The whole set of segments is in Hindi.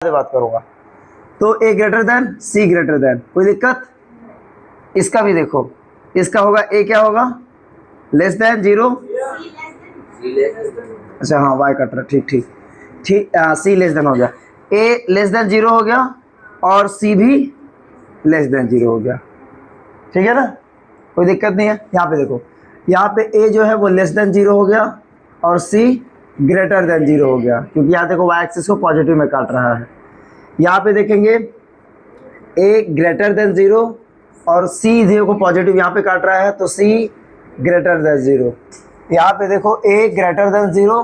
बात करूंगा। तो ए ग्रेटर देन सी ग्रेटर देन, कोई दिक्कत? इसका भी देखो, इसका होगा ए क्या होगा, लेस देन जीरो। अच्छा हाँ वाई कट रहा, ठीक ठीक ठीक, सी लेस देन हो गया, ए लेस देन जीरो हो गया और सी भी लेस देन जीरो हो गया, ठीक है ना, कोई दिक्कत नहीं है। यहाँ पे देखो, यहाँ पे ए जो है वो लेस देन जीरो हो गया और सी ग्रेटर देन जीरो हो गया, क्योंकि यहाँ देखो वाई एक्सिस को पॉजिटिव में काट रहा है। यहाँ पे देखेंगे ए ग्रेटर देन जीरो और सी जीरो को पॉजिटिव यहाँ पे काट रहा है, तो सी ग्रेटर देन जीरो। यहाँ पे देखो ए ग्रेटर देन जीरो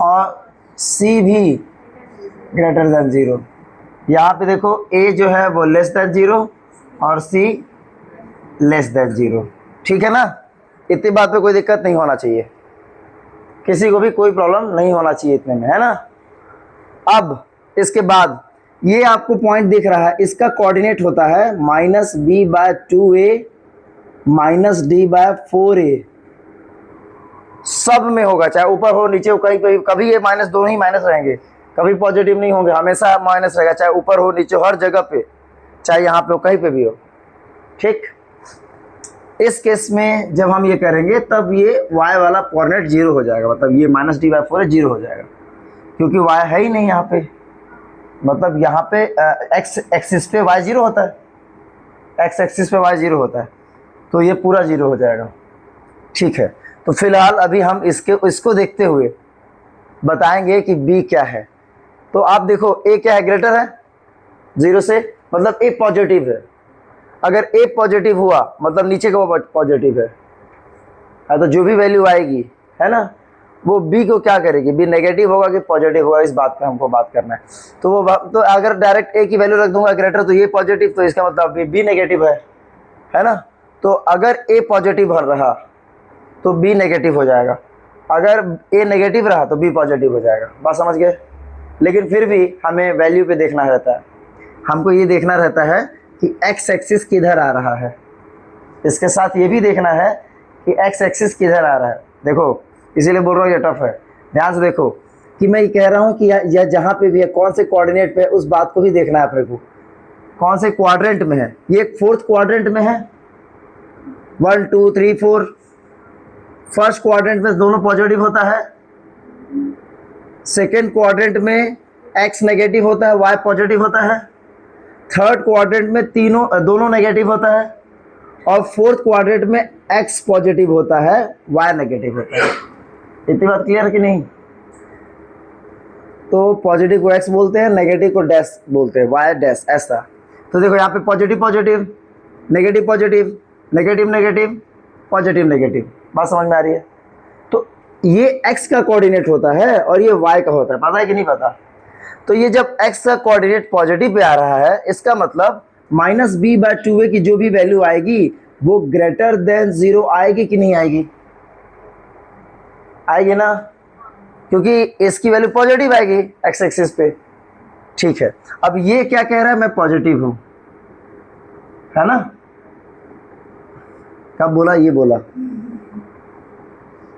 और सी भी ग्रेटर देन जीरो। यहाँ पे देखो ए जो है वो लेस देन जीरो और सी लेस देन जीरो, ठीक है ना। इतनी बात पे कोई दिक्कत नहीं होना चाहिए, किसी को भी कोई प्रॉब्लम नहीं होना चाहिए इतने में, है ना। अब इसके बाद ये आपको पॉइंट दिख रहा है, इसका कोऑर्डिनेट होता है minus b by 2a minus d by 4a। सब में होगा, चाहे ऊपर हो नीचे हो, कहीं पे कभी ये माइनस दोनों ही माइनस रहेंगे, कभी पॉजिटिव नहीं होंगे, हमेशा माइनस रहेगा, चाहे ऊपर हो नीचे हो, हर जगह पे, चाहे यहाँ पे हो कहीं पे भी हो, ठीक। इस केस में जब हम ये करेंगे तब ये y वाला कोऑर्डिनेट जीरो हो जाएगा, मतलब ये माइनस डी बाय 4 जीरो हो जाएगा, क्योंकि y है ही नहीं यहाँ पे, मतलब यहाँ पे x एक्सिस पे y जीरो होता है, x एक्सिस पे y जीरो होता है, तो ये पूरा जीरो हो जाएगा, ठीक है। तो फिलहाल अभी हम इसको देखते हुए बताएंगे कि b क्या है। तो आप देखो a क्या है, ग्रेटर है जीरो से, मतलब a पॉजिटिव है। अगर a पॉजिटिव हुआ मतलब नीचे का वो पॉजिटिव है, तो जो भी वैल्यू आएगी, है ना, वो b को क्या करेगी, b नेगेटिव होगा कि पॉजिटिव होगा, इस बात पे हमको बात करना है। तो वो तो अगर डायरेक्ट a की वैल्यू रख दूंगा ग्रेटर, तो ये पॉजिटिव, तो इसका मतलब b नेगेटिव है ना। तो अगर a पॉजिटिव भर रहा तो b नेगेटिव हो जाएगा, अगर a नेगेटिव रहा तो b पॉजिटिव हो जाएगा, बात समझ गए। लेकिन फिर भी हमें वैल्यू पे देखना रहता है, हमको ये देखना रहता है कि x एक्सिस किधर आ रहा है, इसके साथ ये भी देखना है कि x एक्सिस किधर आ रहा है। देखो इसीलिए बोल रहा हूँ ये टफ है, ध्यान से देखो कि मैं ये कह रहा हूँ कि यह जहाँ पे भी है कौन से कोऑर्डिनेट पे है, उस बात को भी देखना है अपने को, कौन से क्वाड्रेंट में है। ये फोर्थ क्वाड्रेंट में है, 1 2 3 4, फर्स्ट क्वाड्रेंट में दोनों पॉजिटिव होता है, सेकेंड क्वाड्रेंट में x नेगेटिव होता है, y पॉजिटिव होता है, थर्ड क्वाड्रेंट में दोनों नेगेटिव होता है, और फोर्थ क्वाड्रेंट में x पॉजिटिव होता है, y नेगेटिव होता है। इतनी बात क्लियर है कि नहीं। तो पॉजिटिव को x बोलते हैं, नेगेटिव को डैश बोलते हैं, y डैश, ऐसा। तो देखो यहाँ पे positive positive, negative positive, negative negative, positive negative, बात समझ में आ रही है। तो ये x का कोऑर्डिनेट होता है और ये y का होता है, पता है कि नहीं पता। तो ये जब x का कोऑर्डिनेट पॉजिटिव पे आ रहा है, इसका मतलब माइनस बी बाय 2a की जो भी वैल्यू आएगी वो ग्रेटर देन जीरो आएगी कि नहीं आएगी, आएगी ना, क्योंकि इसकी वैल्यू पॉजिटिव आएगी x एक्सिस पे, ठीक है। अब ये क्या कह रहा है, मैं पॉजिटिव हूं, है ना, कब बोला, ये बोला,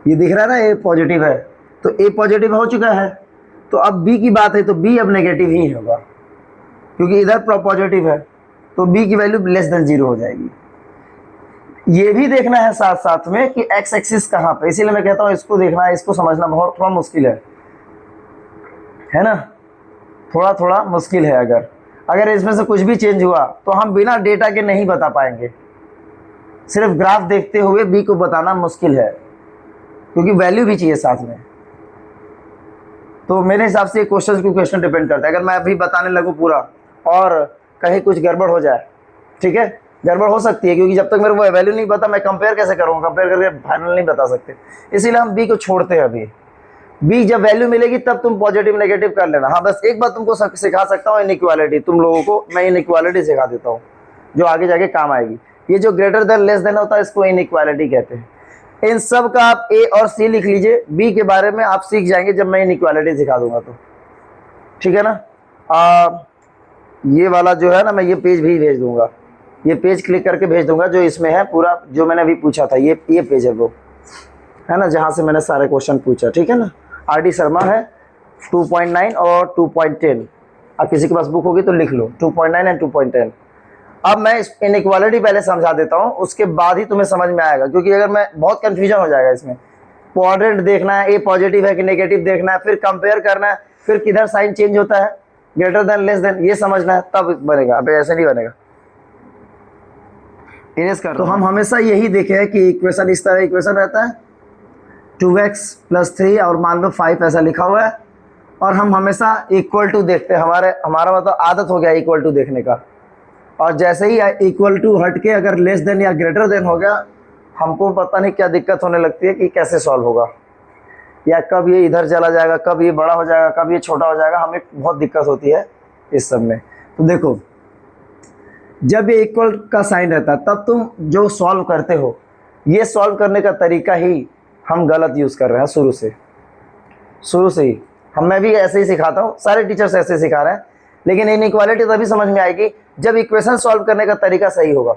ये दिख रहा है ना, ए पॉजिटिव है, तो ए पॉजिटिव हो चुका है। तो अब b की बात है तो b अब नेगेटिव ही होगा, क्योंकि इधर पॉजिटिव है, तो b की वैल्यू लेस देन जीरो हो जाएगी। ये भी देखना है साथ साथ में कि x एक्सिस कहाँ पे, इसीलिए मैं कहता हूँ इसको देखना है, इसको समझना बहुत थोड़ा मुश्किल है ना, थोड़ा थोड़ा मुश्किल है। अगर इसमें से कुछ भी चेंज हुआ तो हम बिना डेटा के नहीं बता पाएंगे, सिर्फ ग्राफ देखते हुए b को बताना मुश्किल है, क्योंकि वैल्यू भी चाहिए साथ में। तो मेरे हिसाब से क्वेश्चन डिपेंड करता है, अगर मैं अभी बताने लगूँ पूरा और कहीं कुछ गड़बड़ हो जाए, ठीक है, गड़बड़ हो सकती है, क्योंकि जब तक मेरे को वैल्यू नहीं पता मैं कंपेयर कैसे करूँगा, कंपेयर करके फाइनल नहीं बता सकते, इसीलिए हम बी को छोड़ते हैं अभी। बी जब वैल्यू मिलेगी तब तुम पॉजिटिव नेगेटिव कर लेना। हाँ बस एक बात तुमको सिखा सकता हूँ, इनइक्वालिटी, तुम लोगों को मैं इनइक्वालिटी सिखा देता हूँ जो आगे जाके काम आएगी। ये जो ग्रेटर देन लेस देन होता है इसको इनइक्वालिटी कहते हैं। इन सब का आप ए और सी लिख लीजिए, बी के बारे में आप सीख जाएंगे जब मैं इनइक्वालिटी सिखा दूंगा तो, ठीक है ना। ये वाला जो है ना, मैं ये पेज भी भेज दूंगा, ये पेज क्लिक करके भेज दूंगा जो इसमें है पूरा, जो मैंने अभी पूछा था, ये पेज है वो, है ना, जहाँ से मैंने सारे क्वेश्चन पूछा, ठीक है ना। आर डी शर्मा है 2.9 और 2.10, अब किसी के पास बुक होगी तो लिख लो 2.9 एंड 2.10। अब मैं इनइक्वालिटी पहले समझा देता हूँ, उसके बाद ही तुम्हें समझ में आएगा, क्योंकि अगर मैं बहुत कंफ्यूजन हो जाएगा इसमें। क्वाड्रेंट देखना है, ए पॉजिटिव है कि नेगेटिव देखना है, फिर कंपेयर करना है, फिर किधर साइन चेंज होता है, ग्रेटर देन लेस देन, ये समझना है, तब बनेगा। अब ऐसे नहीं बनेगा। इरेज कर। तो हम हमेशा यही देखे हैं कि इक्वेशन इस तरह इक्वेशन रहता है 2x + 3 और मान लो 5 ऐसा लिखा हुआ है, और हम हमेशा इक्वल टू देखते हैं। हमारा मतलब आदत हो गया इक्वल टू देखने का, और जैसे ही इक्वल टू हट के अगर लेस देन या ग्रेटर देन हो गया, हमको पता नहीं क्या दिक्कत होने लगती है कि कैसे सॉल्व होगा, या कब ये इधर चला जाएगा, कब ये बड़ा हो जाएगा, कब ये छोटा हो जाएगा, हमें बहुत दिक्कत होती है इस सब में। तो देखो, जब ये इक्वल का साइन रहता है तब तुम जो सॉल्व करते हो, ये सॉल्व करने का तरीका ही हम गलत यूज़ कर रहे हैं शुरू से ही। मैं भी ऐसे ही सिखाता हूँ, सारे टीचर्स ऐसे सिखा रहे हैं, लेकिन इनइक्वालिटी तभी समझ में आएगी जब इक्वेशन सॉल्व करने का तरीका सही होगा।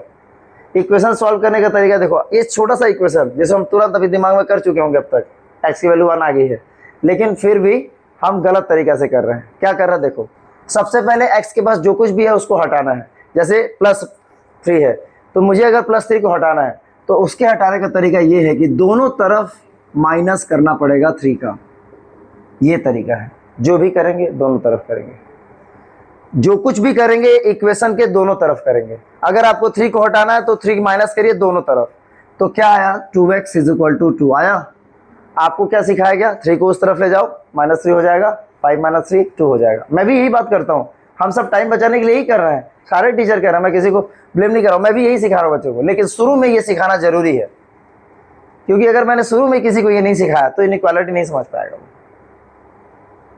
इक्वेशन सॉल्व करने का तरीका देखो, ये छोटा सा इक्वेशन जैसे हम तुरंत अभी दिमाग में कर चुके होंगे अब तक, x की वैल्यू 1 आ गई है, लेकिन फिर भी हम गलत तरीका से कर रहे हैं। क्या कर रहे हैं देखो, सबसे पहले x के पास जो कुछ भी है उसको हटाना है। जैसे +3 है, तो मुझे अगर +3 को हटाना है तो उसके हटाने का तरीका ये है कि दोनों तरफ माइनस करना पड़ेगा 3 का। ये तरीका है, जो भी करेंगे दोनों तरफ करेंगे, जो कुछ भी करेंगे इक्वेशन के दोनों तरफ करेंगे। अगर आपको 3 को हटाना है तो 3 माइनस करिए दोनों तरफ, तो क्या आया, 2x = 2 आया। आपको क्या सिखाया गया, 3 को उस तरफ ले जाओ, -3 हो जाएगा, 5 - 3 2 हो जाएगा। मैं भी यही बात करता हूँ, हम सब टाइम बचाने के लिए ही कर रहे हैं, सारे टीचर कह रहे हैं, मैं किसी को ब्लेम नहीं कर रहा हूँ, मैं भी यही सिखा रहा हूँ बच्चों को। लेकिन शुरू में ये सिखाना जरूरी है, क्योंकि अगर मैंने शुरू में किसी को ये नहीं सिखाया तो इनइक्वालिटी नहीं समझ पाएगा।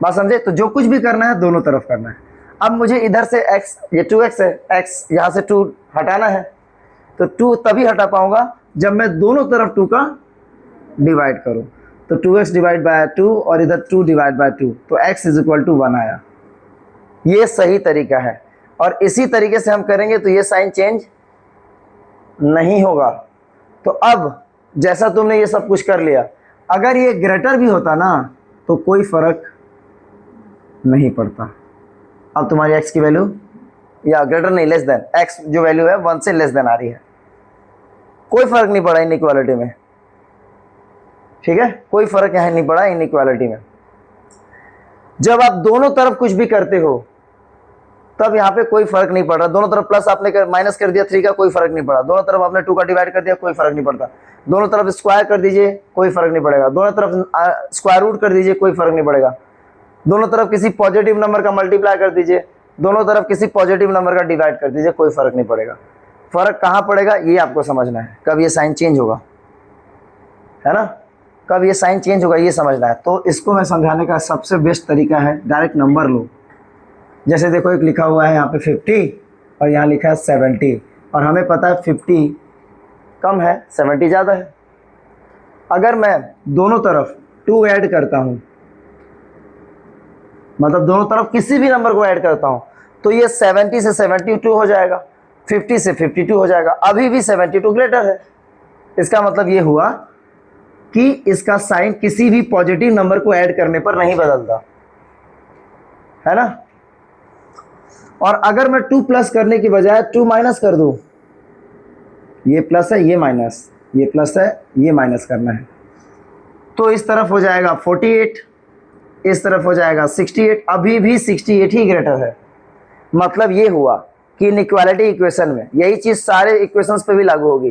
बात समझे? तो जो कुछ भी करना है दोनों तरफ करना है। अब मुझे इधर से x, ये 2x है, x यहाँ से 2 हटाना है, तो 2 तभी हटा पाऊंगा जब मैं दोनों तरफ 2 का डिवाइड करूं। तो 2x / 2 और इधर 2 / 2, तो x = 1 आया। ये सही तरीका है, और इसी तरीके से हम करेंगे तो ये साइन चेंज नहीं होगा। तो अब जैसा तुमने ये सब कुछ कर लिया, अगर ये ग्रेटर भी होता ना तो कोई फर्क नहीं पड़ता। अब तुम्हारी x की वैल्यू, या ग्रेटर नहीं लेस देन, x जो वैल्यू है 1 से लेस देन आ रही है, कोई फर्क नहीं पड़ा इनइक्वालिटी में। ठीक है, कोई फर्क यहाँ नहीं पड़ा इनइक्वालिटी में। जब आप दोनों तरफ कुछ भी करते हो तब यहाँ पे कोई फर्क नहीं पड़ रहा। दोनों तरफ प्लस आपने माइनस कर दिया 3 का, कोई फर्क नहीं पड़ा। दोनों तरफ आपने 2 का डिवाइड कर दिया, कोई फर्क नहीं पड़ता। दोनों तरफ स्क्वायर कर दीजिए, कोई फर्क नहीं पड़ेगा। दोनों तरफ स्क्वायर रूट कर दीजिए, कोई फर्क नहीं पड़ेगा। दोनों तरफ किसी पॉजिटिव नंबर का मल्टीप्लाई कर दीजिए, दोनों तरफ किसी पॉजिटिव नंबर का डिवाइड कर दीजिए, कोई फर्क नहीं पड़ेगा। फर्क कहाँ पड़ेगा ये आपको समझना है, कब ये साइन चेंज होगा, है ना, कब ये साइन चेंज होगा ये समझना है। तो इसको मैं समझाने का सबसे बेस्ट तरीका है डायरेक्ट नंबर लो। जैसे देखो, एक लिखा हुआ है यहाँ पे 50 और यहाँ लिखा है 70, और हमें पता है 50 कम है, 70 ज़्यादा है। अगर मैं दोनों तरफ 2 ऐड करता हूँ, मतलब दोनों तरफ किसी भी नंबर को ऐड करता हूँ, तो ये 70 से 72 हो जाएगा, 50 से 52 हो जाएगा। अभी भी 72 ग्रेटर है। इसका मतलब ये हुआ कि इसका साइन किसी भी पॉजिटिव नंबर को ऐड करने पर नहीं बदलता, है ना। और अगर मैं 2 प्लस करने की बजाय 2 माइनस कर दूं, ये प्लस है ये माइनस, ये प्लस है ये माइनस करना है, तो इस तरफ हो जाएगा 48, इस तरफ हो जाएगा 68। अभी भी 68 ही ग्रेटर है। मतलब ये हुआ कि इनइक्वालिटी इक्वेशन में यही चीज़ सारे इक्वेशंस पे भी लागू होगी।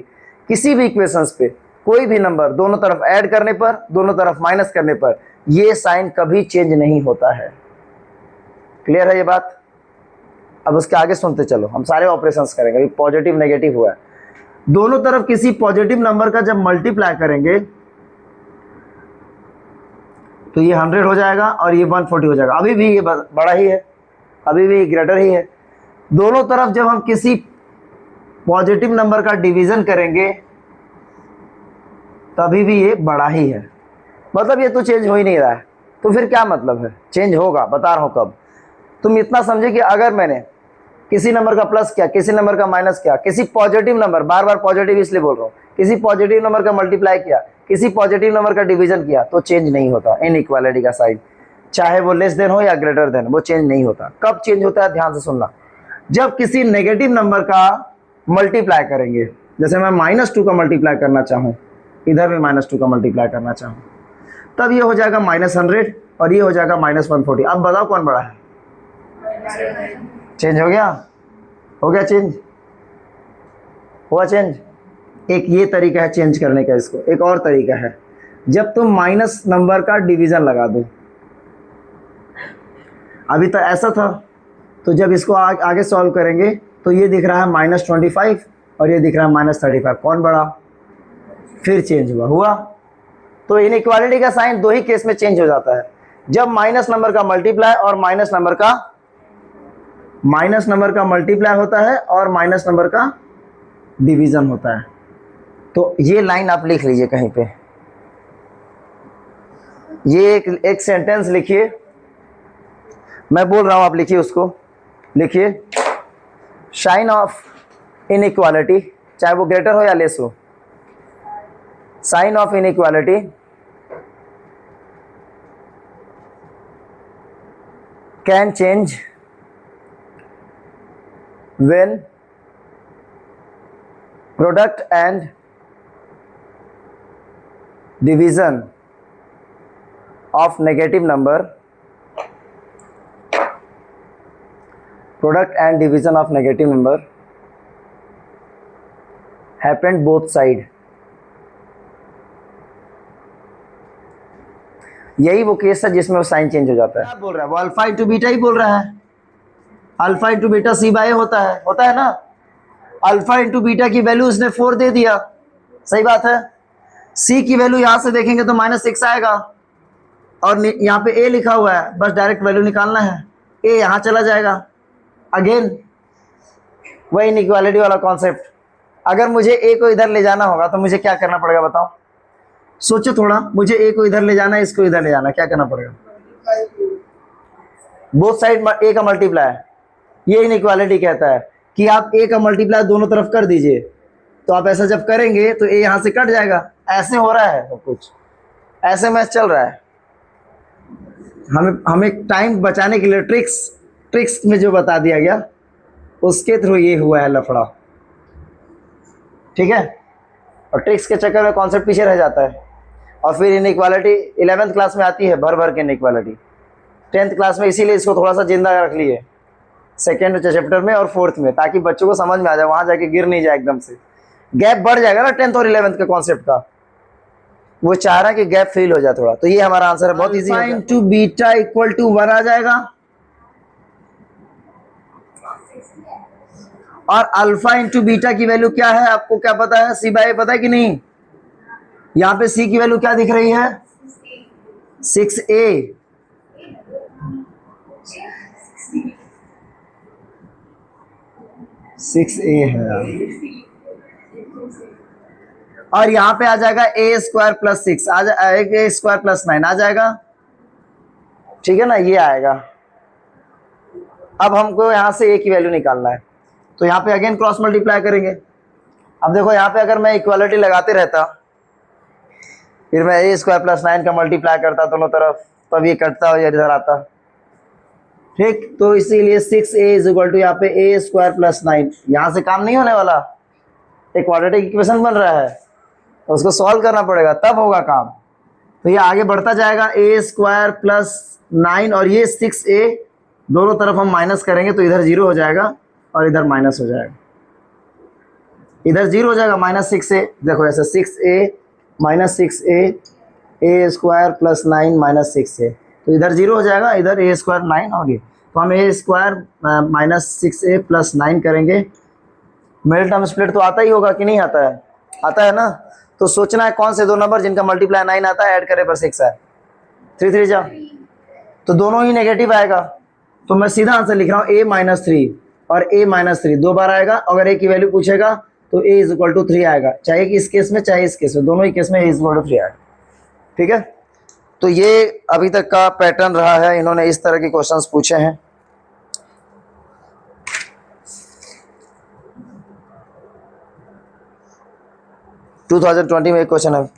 किसी भी इक्वेशंस पे कोई भी नंबर दोनों तरफ ऐड करने पर, दोनों तरफ माइनस करने पर, ये साइन कभी चेंज नहीं होता है। क्लियर है ये बात? अब उसके आगे सुनते चलो, हम सारे ऑपरेशंस करेंगे। अभी पॉजिटिव नेगेटिव हुआ है, दोनों तरफ किसी पॉजिटिव नंबर का जब मल्टीप्लाई करेंगे तो ये 100 हो जाएगा और ये 140 हो जाएगा। अभी भी ये बड़ा ही है, अभी भी ग्रेटर ही है। दोनों तरफ जब हम किसी पॉजिटिव नंबर का डिवीजन करेंगे तभी भी ये बड़ा ही है। मतलब ये तो चेंज हो ही नहीं रहा है, तो फिर क्या मतलब है? चेंज होगा, बता रहा हूँ कब। तुम इतना समझे कि अगर मैंने किसी नंबर का प्लस किया, किसी नंबर का माइनस किया, किसी पॉजिटिव नंबर, बार बार पॉजिटिव इसलिए बोल रहा हूँ, किसी पॉजिटिव नंबर का मल्टीप्लाई किया, किसी पॉजिटिव नंबर का डिवीजन किया, तो चेंज नहीं होता इनइक्वालिटी का साइन। चाहे वो लेस देन हो या ग्रेटर देन, वो चेंज नहीं होता। कब चेंज होता है, ध्यान से सुनना, जब किसी नेगेटिव नंबर का मल्टीप्लाई करेंगे, जैसे मैं -2 का मल्टीप्लाई करना चाहूँ, इधर भी -2 का मल्टीप्लाई करना चाहूँ, तब ये हो जाएगा -100 और ये हो जाएगा -140। अब बताओ कौन बड़ा है? चेंज हो गया? हो गया चेंज? हुआ चेंज? एक ये तरीका है चेंज करने का। इसको एक और तरीका है, जब तुम माइनस नंबर का डिवीजन लगा दो। अभी तो ऐसा था, तो जब इसको आगे सॉल्व करेंगे तो ये दिख रहा है -25 और ये दिख रहा है -35, कौन बड़ा? फिर चेंज हुआ। तो इनइक्वालिटी का साइन दो ही केस में चेंज हो जाता है, जब माइनस नंबर का मल्टीप्लाई और माइनस नंबर का मल्टीप्लाई होता है और माइनस नंबर का डिवीजन होता है। तो ये लाइन आप लिख लीजिए कहीं पे, ये एक सेंटेंस लिखिए, मैं बोल रहा हूं आप लिखिए, उसको लिखिए, साइन ऑफ इनइक्वालिटी, चाहे वो ग्रेटर हो या लेस हो, sign of inequality can change when product and division of negative number, product and division of negative number happened both side। यही वो केस है जिसमें वो साइन चेंज हो जाता है। क्या बोल रहा है वो? अल्फा इंटू बीटा ही बोल रहा है। अल्फा इंटू बीटा सी बाय होता है ना। अल्फा इंटू बीटा की वैल्यू उसने 4 दे दिया, सही बात है। सी की वैल्यू यहां से देखेंगे तो -6 आएगा और यहाँ पे ए लिखा हुआ है, बस डायरेक्ट वैल्यू निकालना है, ए यहां चला जाएगा। अगेन वही इनइक्वालिटी वाला कॉन्सेप्ट। अगर मुझे ए को इधर ले जाना होगा तो मुझे क्या करना पड़ेगा बताओ? सोचो थोड़ा, मुझे ए को इधर ले जाना है, इसको इधर ले जाना है, क्या करना पड़ेगा? बोथ साइड ए का मल्टीप्लाई। ये इनइक्वालिटी कहता है कि आप ए का मल्टीप्लाई दोनों तरफ कर दीजिए। तो आप ऐसा जब करेंगे तो ए यहां से कट जाएगा। ऐसे हो रहा है सब कुछ, ऐसे मैच चल रहा है। हमें टाइम बचाने के लिए ट्रिक्स में जो बता दिया गया उसके थ्रू ये हुआ है लफड़ा, ठीक है। और ट्रिक्स के चक्कर में कॉन्सेप्ट पीछे रह जाता है। और फिर इनइक्वालिटी 11th क्लास में आती है, भर के इनइक्वालिटी 10th क्लास में, इसीलिए इसको थोड़ा सा जिंदा रख लिए 2nd चैप्टर में और 4th में, ताकि बच्चों को समझ में आ जाए, वहां जाके गिर नहीं जाए एकदम से। गैप बढ़ जाएगा ना 10th और 11th के कॉन्सेप्ट का, वो चाह रहा है कि गैप फिल हो जाए थोड़ा। तो ये हमारा आंसर है, बहुत इजी है। Alpha into beta equal to 1 आ जाएगा। और अल्फा इंटू बीटा की वैल्यू क्या है आपको क्या पता है? सी बाय पता है कि नहीं? यहाँ पे सी की वैल्यू क्या दिख रही है? 6a। है और यहाँ पे आ जाएगा a² + 6 आ जाएगा, a² + 9 आ जाएगा, ठीक है ना, ये आएगा। अब हमको यहाँ से a की वैल्यू निकालना है, तो यहाँ पे अगेन क्रॉस मल्टीप्लाई करेंगे। अब देखो यहाँ पे अगर मैं इक्वालिटी लगाते रहता, फिर मैं a² + 9 का मल्टीप्लाई करता दोनों तरफ, तब ये कटता और इधर आता, ठीक। तो इसीलिए 6a = यहाँ पे a² + 9, यहाँ से काम नहीं होने वाला, एक क्वाड्रेटिक इक्वेशन बन रहा है, उसको सॉल्व करना पड़ेगा तब होगा काम। तो ये आगे बढ़ता जाएगा, a² + 9 और ये 6a दोनों तरफ हम माइनस करेंगे तो इधर 0 हो जाएगा और इधर माइनस हो जाएगा, इधर 0 हो जाएगा, -6a। देखो ऐसे 6a -6a a² + 9 -6a, तो इधर 0 हो जाएगा, इधर a² 9 होगी। तो हम a² -6a + 9 करेंगे। मिडिल टर्म स्प्लिट तो आता ही होगा कि नहीं आता है? आता है ना। तो सोचना है कौन से दो नंबर जिनका मल्टीप्लाई 9 आता है, ऐड करे पर 6 है, 3 3 जा, तो दोनों ही नेगेटिव आएगा। तो मैं सीधा आंसर लिख रहा हूँ a -3 और a -3 दो बार आएगा। अगर a की वैल्यू पूछेगा तो a = 3 आएगा, चाहे इस केस में चाहे इस केस में, दोनों ही केस में a = 3 आएगा, ठीक है। तो ये अभी तक का पैटर्न रहा है, इन्होंने इस तरह के क्वेश्चंस पूछे हैं। टू 2020 में एक क्वेश्चन है,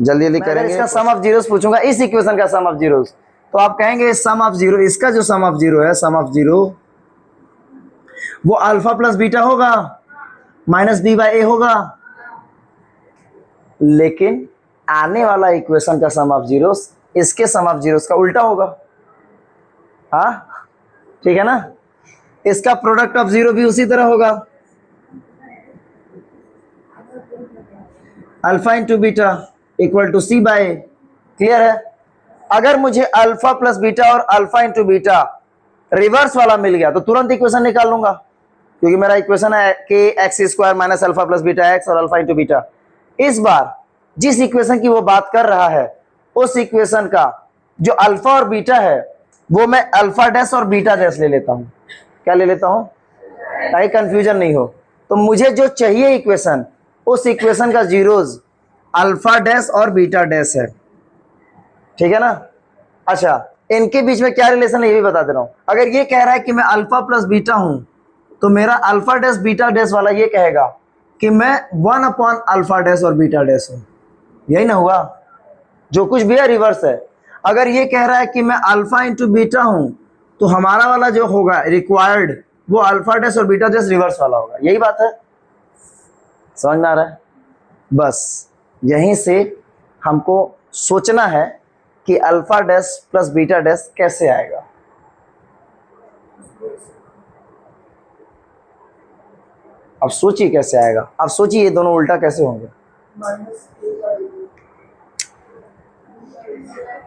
जल्दी करेंगे। इसका सम ऑफ जीरोस पूछूंगा, इस इक्वेशन का सम ऑफ जीरोस, तो आप कहेंगे सम ऑफ जीरो, इसका जो सम ऑफ जीरो है, सम ऑफ जीरो वो अल्फा प्लस बीटा होगा माइनस बी बाई ए होगा, लेकिन आने वाला इक्वेशन का सम ऑफ जीरोस इसके सम ऑफ जीरोस का उल्टा होगा। हाँ ठीक है ना, इसका प्रोडक्ट ऑफ जीरो भी उसी तरह होगा, alpha into beta equal to c by. Clear है? अगर मुझे अल्फा प्लस बीटा और अल्फा इंटू बीटा रिवर्स वाला मिल गया तो तुरंत इक्वेशन निकाल लूंगा, क्योंकि मेरा इक्वेशन है के x square minus alpha plus beta x और अल्फा इंटू बीटा। इस बार जिस इक्वेशन की वो बात कर रहा है उस इक्वेशन का जो अल्फा और बीटा है वो मैं अल्फा डैश और बीटा डैश ले लेता हूं। क्या ले लेता हूं ताकि कंफ्यूजन नहीं हो। तो मुझे जो चाहिए इक्वेशन, उस इक्वेशन का जीरोज अल्फा डैश और बीटा डैश है। ठीक है ना? अच्छा, इनके बीच में क्या रिलेशन है ये भी बता दे रहा हूं। अगर ये कह रहा है कि मैं अल्फा प्लस बीटा हूं तो मेरा अल्फा डैश बीटा डैश वाला ये कहेगा कि मैं 1 अपॉन अल्फा डैश और बीटा डैश हूं। यही ना हुआ? जो कुछ भी है रिवर्स है। अगर ये कह रहा है कि मैं अल्फा इंटू बीटा हूं तो हमारा वाला जो होगा रिक्वायर्ड वो अल्फा डैश और बीटा डैश रिवर्स वाला होगा। यही बात है, समझ में आ रहा है? बस यहीं से हमको सोचना है कि alpha dash plus beta dash कैसे आएगा। अब सोचिए कैसे आएगा। अब सोचिए ये दोनों उल्टा कैसे होंगे।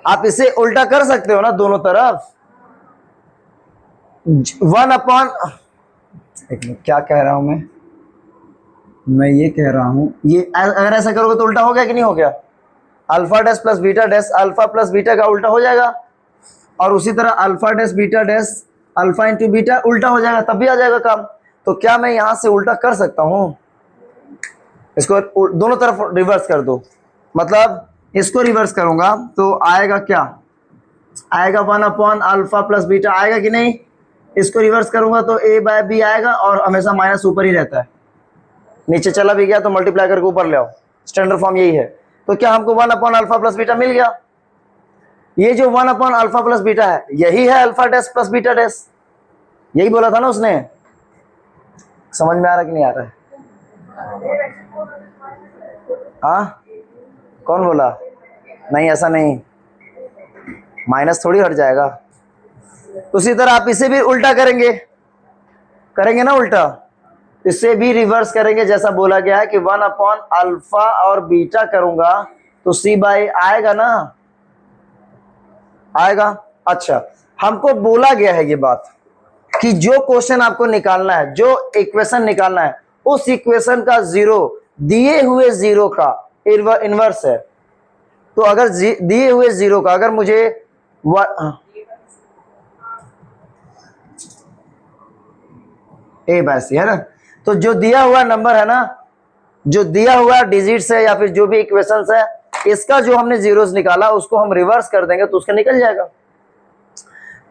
आप इसे उल्टा कर सकते हो ना दोनों तरफ। 1 अपॉन, क्या कह रहा हूं मैं ये कह रहा हूं, ये अगर ऐसा करोगे तो उल्टा हो गया कि नहीं हो गया? Alpha dash plus beta dash alpha plus beta का उल्टा हो जाएगा, और उसी तरह alpha dash beta dash alpha into beta उल्टा हो जाएगा, तब भी आ जाएगा काम। तो क्या मैं यहां से उल्टा कर सकता हूं? इसको दोनों तरफ रिवर्स कर दो, मतलब इसको रिवर्स करूंगा तो आएगा क्या? आएगा 1 अपॉन अल्फा प्लस बीटा आएगा कि नहीं? इसको रिवर्स करूंगा तो ए बाय बी आएगा, और हमेशा माइनस ऊपर ही रहता है, नीचे चला भी गया तो मल्टीप्लाई करके ऊपर ले आओ। स्टैंडर्ड फॉर्म यही है। तो क्या हमको 1 अपॉन अल्फा प्लस बीटा मिल गया? ये जो 1 अपॉन अल्फा प्लस बीटा है यही है alpha dash plus beta dash. यही बोला था ना उसने। समझ में आ रहा कि नहीं आ रहा है? हाँ, कौन बोला? नहीं ऐसा नहीं, माइनस थोड़ी हट जाएगा। उसी तरह आप इसे भी उल्टा करेंगे ना उल्टा, इसे भी रिवर्स करेंगे जैसा बोला गया है कि 1 अपॉन अल्फा और बीटा करूंगा तो सी बाई आएगा ना, आएगा। अच्छा, हमको बोला गया है ये बात कि जो क्वेश्चन आपको निकालना है, जो इक्वेशन निकालना है, उस इक्वेशन का जीरो दिए हुए जीरो का इनवर्स है। तो अगर दिए हुए जीरो का अगर मुझे ए बाय सी है ना, तो जो दिया हुआ नंबर है ना, जो दिया हुआ डिजिट्स है या फिर जो भी इक्वेशंस है, इसका जो हमने जीरोस निकाला उसको हम रिवर्स कर देंगे तो उसका निकल जाएगा।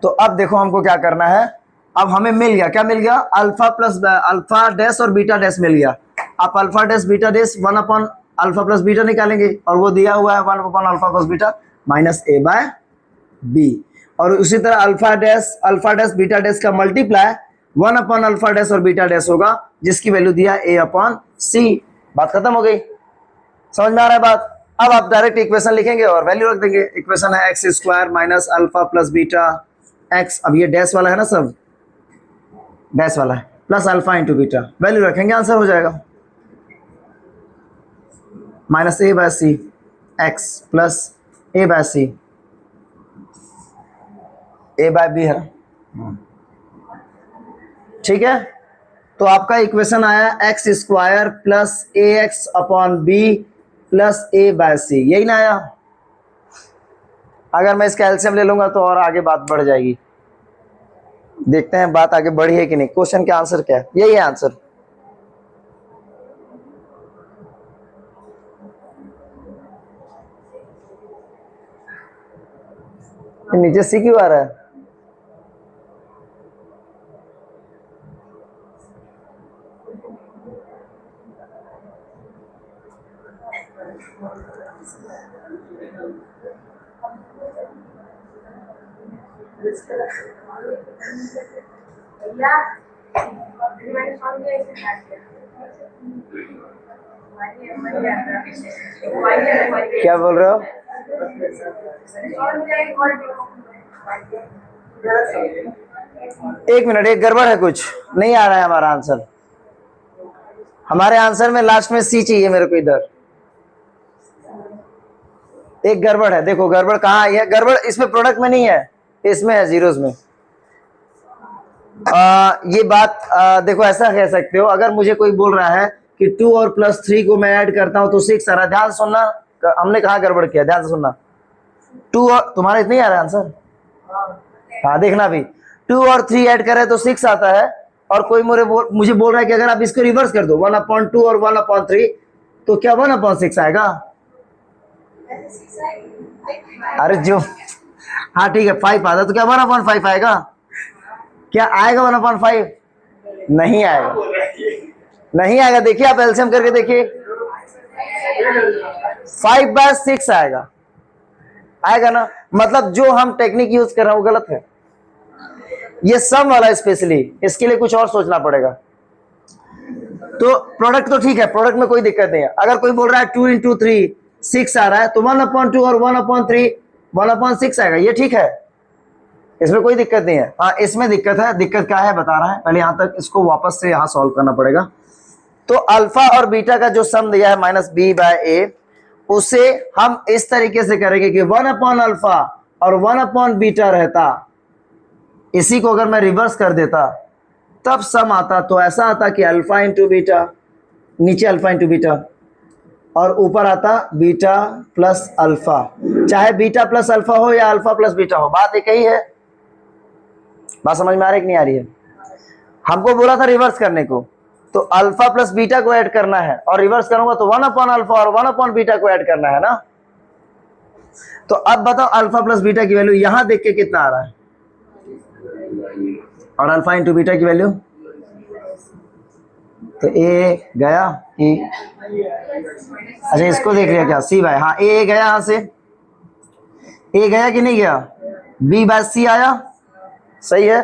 तो अब देखो हमको क्या करना है। अब हमें मिल गया, क्या मिल गया? अल्फा प्लस अल्फा डैश और बीटा डैश मिल गया। आप alpha dash beta dash 1 upon alpha plus beta निकालेंगे, और वो दिया हुआ है 1 upon alpha plus beta minus A by B. और उसी तरह अल्फा डैश बीटा डैश का मल्टीप्लाई 1 अपॉन अल्फा डैश और बीटा डैश होगा, जिसकी वैल्यू दिया ए अपॉन सी। बात खत्म हो गई। समझ में आ रहा है बात? अब आप डायरेक्ट इक्वेशन लिखेंगे और वैल्यू रख देंगे। इक्वेशन है x square minus alpha plus beta x, अब ये डैश वाला है ना, सब डैश वाला है, plus alpha into beta, value रखेंगे, आंसर हो जाएगा minus A bye C x plus A bye C, A by B है। ठीक है, तो आपका इक्वेशन आया एक्स स्क्वायर प्लस ए एक्स अपॉन बी प्लस ए बाय सी, यही ना आया? अगर मैं इसका एलसीएम ले लूंगा तो और आगे बात बढ़ जाएगी। देखते हैं बात आगे बढ़ी है कि नहीं। क्वेश्चन का आंसर क्या है? यही है आंसर। नीचे सी क्यों आ रहा है? क्या बोल रहे हो? एक मिनट, एक गड़बड़ है, कुछ नहीं आ रहा है हमारा आंसर। हमारे आंसर में लास्ट में सी चाहिए मेरे को। इधर एक गड़बड़ है, देखो गड़बड़ कहाँ आई है। गड़बड़ इसमें प्रोडक्ट में नहीं है, इसमें है, जीरोस में। ये बात देखो ऐसा कह सकते हो, अगर मुझे कोई बोल रहा है कि 2 और +3 को मैं ऐड करता हूं तो 6 आ रहा है। ध्यान सुनना, हमने कहा गड़बड़ किया, ध्यान से सुनना। 2 और तुम्हारा इतना ही आ रहा है आंसर। हाँ देखना भी, 2 और 3 ऐड करे तो 6 आता है। और कोई मुझे बोल रहा है कि अगर आप इसको रिवर्स कर दो 1/2 और 1/3 तो क्या 1/6 आएगा? अरे जो, हाँ ठीक है, 5 आता तो क्या 1/5 आएगा? क्या आएगा 1/5? नहीं आएगा, नहीं आएगा। देखिए आप एलसीएम करके देखिए, 5/6 आएगा, आएगा ना। मतलब जो हम टेक्निक यूज कर रहे हैं वो गलत है। ये सम वाला स्पेशली, इसके लिए कुछ और सोचना पड़ेगा। तो प्रोडक्ट तो ठीक है, प्रोडक्ट में कोई दिक्कत नहीं है। अगर कोई बोल रहा है 2 × 3 6 आ रहा है तो 1/2 और 1/3 1/6 आएगा, ये ठीक है, इसमें कोई दिक्कत नहीं है। हाँ इसमें दिक्कत है। दिक्कत क्या है बता रहा है, पहले यहां तक इसको वापस से यहां सॉल्व करना पड़ेगा। तो अल्फा और बीटा का जो सम दिया है -b/a, उसे हम इस तरीके से करेंगे कि 1/α और 1/β रहता। इसी को अगर मैं रिवर्स कर देता तब सम आता, तो ऐसा आता कि α × बीटा, नीचे α × बीटा और ऊपर आता बीटा प्लस अल्फा। चाहे बीटा प्लस अल्फा हो या अल्फा प्लस बीटा हो, बात एक ही है। बात समझ में आ रही कि नहीं आ रही है? हमको बोला था रिवर्स करने को, तो अल्फा प्लस बीटा को ऐड करना है, और रिवर्स करूंगा तो 1/α और 1/बीटा को ऐड करना है ना। तो अब बताओ अल्फा प्लस बीटा की वैल्यू यहां देख के कितना आ रहा है, और अल्फा × बीटा की वैल्यू, तो ए गया कि, अच्छा इसको देख लिया क्या, सी बाय, हाँ ए गया, यहां से ए गया कि नहीं गया, b/c आया, सही है।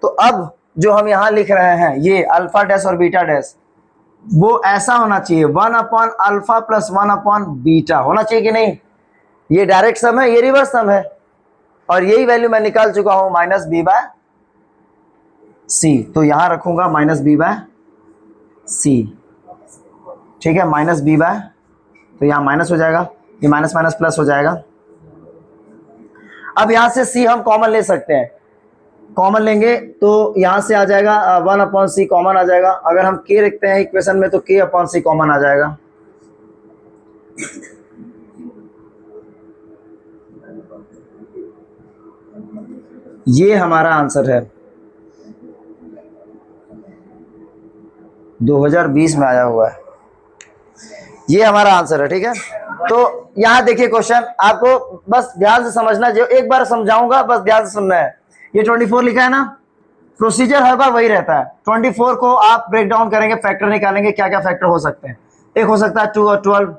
तो अब जो हम यहां लिख रहे हैं ये अल्फा डैश और बीटा डैश, वो ऐसा होना चाहिए 1/α प्लस 1/बीटा होना चाहिए कि नहीं। ये डायरेक्ट सम है, ये रिवर्स सम है, और यही वैल्यू मैं निकाल चुका हूं -b/c। तो यहां रखूंगा -b/c, ठीक है, -b/, तो यहां माइनस हो जाएगा, ये माइनस माइनस प्लस हो जाएगा। अब यहां से c हम कॉमन ले सकते हैं, कॉमन लेंगे तो यहां से आ जाएगा 1/c कॉमन आ जाएगा। अगर हम k रखते हैं इक्वेशन में तो k/c कॉमन आ जाएगा। ये हमारा आंसर है, 2020 में आया हुआ है, ये हमारा आंसर है, ठीक है। तो यहां देखिए क्वेश्चन, आपको बस ध्यान से समझना, जो एक बार समझाऊंगा बस ध्यान से सुनना है। ये 24 लिखा है ना, प्रोसीजर हर बार वही रहता है। 24 को आप ब्रेक डाउन करेंगे, फैक्टर निकालेंगे, क्या क्या फैक्टर हो सकते हैं। एक हो सकता है 2 और 12,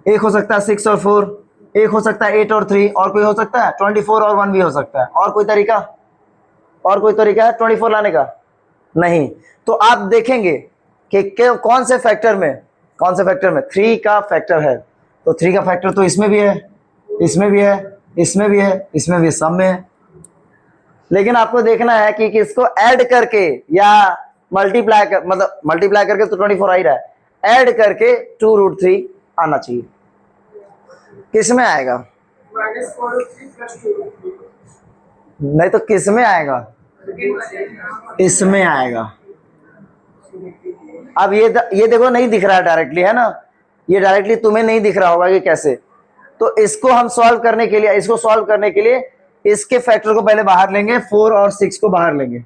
एक हो सकता है 6 और 4, एक हो सकता है 8 और 3, और कोई हो सकता है 24 और 1 भी हो सकता है। और कोई तरीका, और कोई तरीका है 24 लाने का? नहीं। तो आप देखेंगे कि कौन से फैक्टर में, कौन से फैक्टर में 3 का फैक्टर है, तो 3 का फैक्टर तो इसमें भी है, इसमें भी है, इसमें भी है, इसमें भी, सब में है। लेकिन आपको देखना है कि किसको ऐड करके या मल्टीप्लाई कर, मतलब मल्टीप्लाई करके तो 24 आ ही रहा है, ऐड करके 2√3 आना चाहिए। किस में आएगा? नहीं तो किस में आएगा? इसमें आएगा। अब ये देखो नहीं दिख रहा है डायरेक्टली, है ना, ये डायरेक्टली तुम्हें नहीं दिख रहा होगा कि कैसे। तो इसको हम सॉल्व करने के लिए, इसको सॉल्व करने के लिए इसके फैक्टर को पहले बाहर लेंगे, 4 और 6 को बाहर लेंगे,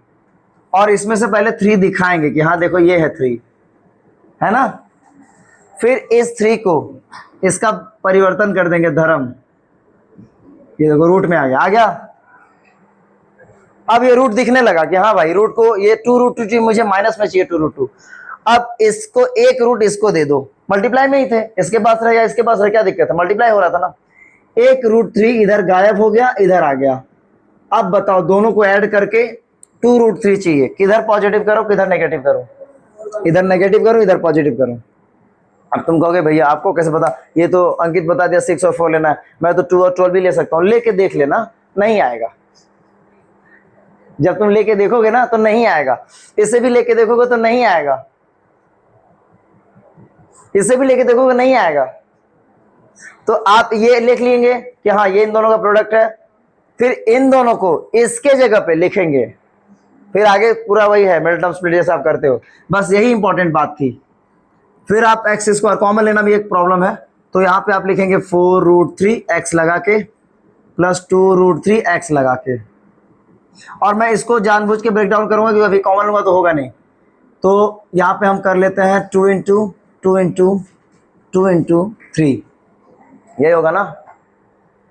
और इसमें से पहले 3 दिखाएंगे कि हाँ देखो ये है 3, है ना। फिर इस 3 को इसका परिवर्तन कर देंगे धर्म, ये देखो रूट में आ गया, आ गया। अब ये रूट दिखने लगा कि हाँ भाई रूट को, ये 2√2 मुझे माइनस में चाहिए 2√2। अब इसको एक रूट इसको दे दो, मल्टीप्लाई में ही थे, इसके पास रहे या इसके पास रहे, क्या दिक्कत है, मल्टीप्लाई हो रहा था ना। एक √3 इधर गायब हो गया, इधर आ गया। अब बताओ दोनों को ऐड करके 2√3 चाहिए, किधर पॉजिटिव करो किधर नेगेटिव करो, इधर नेगेटिव करो इधर पॉजिटिव करो। अब तुम कहोगे भैया आपको कैसे पता, ये तो अंकित बता दिया 6 और 4 लेना है, मैं तो 2 और 12 भी ले सकता हूँ। लेके देख लेना, नहीं आएगा। जब तुम लेके देखोगे ना तो नहीं आएगा, इसे भी लेके देखोगे तो नहीं आएगा, इसे भी लेके देखोगे नहीं आएगा। तो आप ये लिख लेंगे कि हाँ ये इन दोनों का प्रोडक्ट है, फिर इन दोनों को इसके जगह पे लिखेंगे, फिर आगे पूरा वही है मिडल स्प्लिट जैसा आप करते हो, बस यही इंपॉर्टेंट बात थी। फिर आप एक्स स्क्वायर कॉमन लेना भी एक प्रॉब्लम है, तो यहाँ पे आप लिखेंगे 4√3x लगा के प्लस 2√3x लगा के, और मैं इसको जानबूझ के ब्रेक डाउन करूंगा क्योंकि अभी कॉमन लूंगा तो होगा नहीं। तो यहाँ पे हम कर लेते हैं 2 × 2 × 2 × 3, यही होगा ना।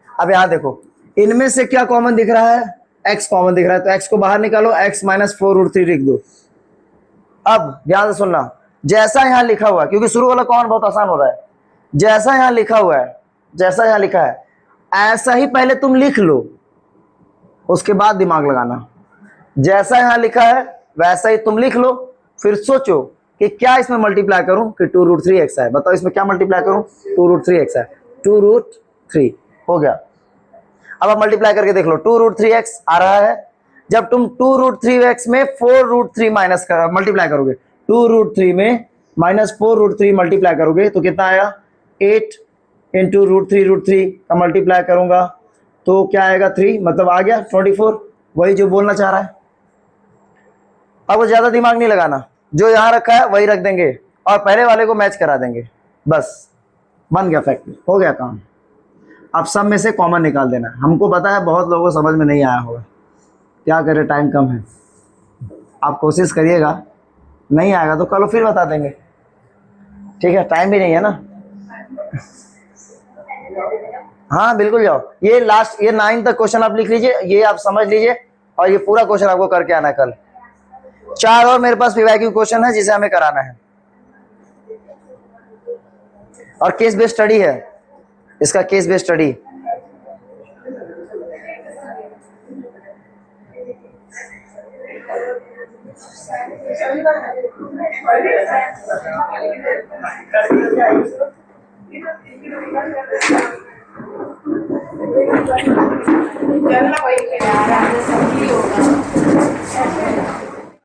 अब यहाँ देखो इनमें से क्या कॉमन दिख रहा है, x कॉमन दिख रहा है, तो x को बाहर निकालो, x - 4√3 लिख दो। अब ध्यान से सुनना, जैसा यहाँ लिखा हुआ है, क्योंकि शुरू वाला कॉमन बहुत आसान हो रहा है, जैसा यहाँ लिखा हुआ है, जैसा यहाँ लिखा है ऐसा ही पहले तुम लिख लो, उसके बाद दिमाग लगाना। जैसा यहाँ लिखा है वैसा ही तुम लिख लो, फिर सोचो कि क्या इसमें मल्टीप्लाई करूं कि 2√3x है। बताओ इसमें क्या मल्टीप्लाई करूं, 2√3x है, 2√3 हो गया। अब आप मल्टीप्लाई करके देख लो, 2√3x आ रहा है। जब तुम 2√3x में 4√3 माइनस कर मल्टीप्लाई करोगे, 2√3 में -4√3 मल्टीप्लाई करोगे तो कितना आएगा, 8 × √3 का मल्टीप्लाई करूंगा तो क्या आएगा 3, मतलब आ गया 24, वही जो बोलना चाह रहा है। अब वो ज्यादा दिमाग नहीं लगाना, जो यहां रखा है वही रख देंगे और पहले वाले को मैच करा देंगे, बस बन गया फैक्टर, हो गया काम। अब सब में से कॉमन निकाल देना। हमको पता है बहुत लोगों को समझ में नहीं आया होगा, क्या करें टाइम कम है, आप कोशिश करिएगा, नहीं आएगा तो कल फिर बता देंगे, ठीक है, टाइम भी नहीं है ना। हाँ बिल्कुल जाओ, ये लास्ट ये 9 तक क्वेश्चन आप लिख लीजिए, ये आप समझ लीजिए और ये पूरा क्वेश्चन आपको करके आना है कल। 4 और मेरे पास पीवाईक्यू क्वेश्चन है जिसे हमें कराना है, और केस बेस्ड स्टडी है, इसका केस बेस्ड स्टडी। चलना वही